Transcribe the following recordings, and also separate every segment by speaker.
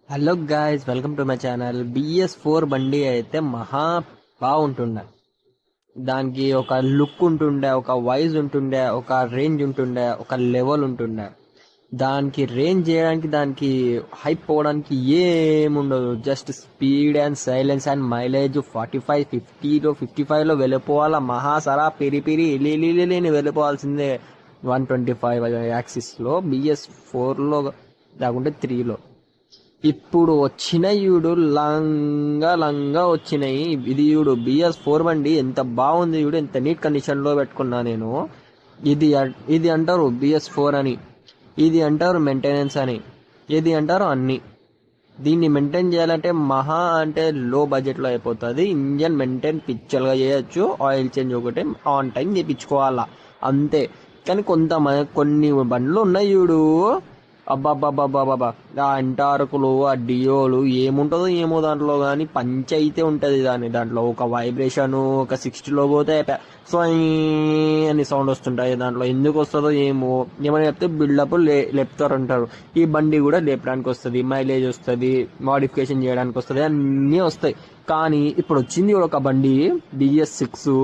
Speaker 1: Hello guys, welcome to my channel. బిఎస్4 బండి అయితే మహా బాగుంటుండే. దానికి ఒక లుక్ ఉంటుండే, ఒక వైజ్ ఉంటుండే, ఒక రేంజ్ ఉంటుండే, ఒక లెవెల్ ఉంటుండే. దానికి రేంజ్ చేయడానికి, దానికి హైప్ పోవడానికి ఏముండదు. Just speed and silence and mileage 45 50లో 55లో వెళ్ళిపోవాలా. మహాసరా పిరి పిరి ఇలి వెళ్ళిపోవాల్సిందే. 125 యాక్సిస్ లో బిఎస్4లో లేకుంటే 3లో. ఇప్పుడు వచ్చిన ఈడు లంగా లంగా వచ్చినాయి. ఇది ఈడు బిఎస్4 బండి ఎంత బాగుంది ఈడు, ఎంత నీట్ కండిషన్ లో పెట్టుకున్నా నేను. ఇది అంటారు బిఎస్4 అని, ఇది అంటారు మెయింటెనెన్స్ అని, ఇది అంటారు అన్ని. దీన్ని మెయింటైన్ చేయాలంటే మహా అంటే లో బడ్జెట్ లో అయిపోతుంది. ఇంజన్ మెయింటైన్ పిచ్చలుగా చేయొచ్చు, ఆయిల్ చేంజ్ ఒకటే ఆన్ టైం చేయించుకోవాలా అంతే. కానీ కొన్ని బండ్లు ఉన్నాయి చూడు, అబ్బాబ్బాబ్బాబ్బా, ఆ ఎంటార్కులు, ఆ డియోలు ఏముంటుందో ఏమో దాంట్లో, కానీ పంచైతే ఉంటది. దాంట్లో ఒక వైబ్రేషన్, ఒక 60లో పోతే స్వై అని సౌండ్ వస్తుంటాయి. దాంట్లో ఎందుకు వస్తుందో ఏమో. ఏమైనా చెప్తే బిల్డప్ లేపుతారంటారు. ఈ బండి కూడా లేపడానికి వస్తుంది, మైలేజ్ వస్తుంది, మాడిఫికేషన్ చేయడానికి వస్తుంది, అన్నీ వస్తాయి. కానీ ఇప్పుడు వచ్చింది ఒక బండి బిఎస్6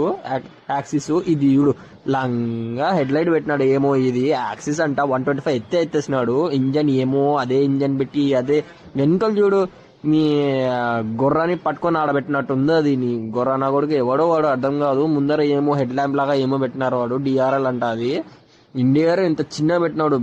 Speaker 1: యాక్సిస్. ఇది చూడు, లంగా హెడ్ లైట్ పెట్టినాడు. ఏమో ఇది యాక్సిస్ అంట, 125 ఎత్తేసినాడు. ఇంజన్ ఏమో అదే ఇంజన్ పెట్టి అదే వెనుకలు చూడు. నీ గొర్రాని పట్టుకొని ఆడబెట్టినట్టు ఉంది అది. నీ గొర్రాన కొడుకు ఎవడో వాడు అర్థం కాదు. ముందర ఏమో హెడ్ ల్యాంప్ లాగా ఏమో పెట్టినారు, వాడు డిఆర్ఎల్ అంట అది. ఇండియర్ ఇంత చిన్న పెట్టినాడు.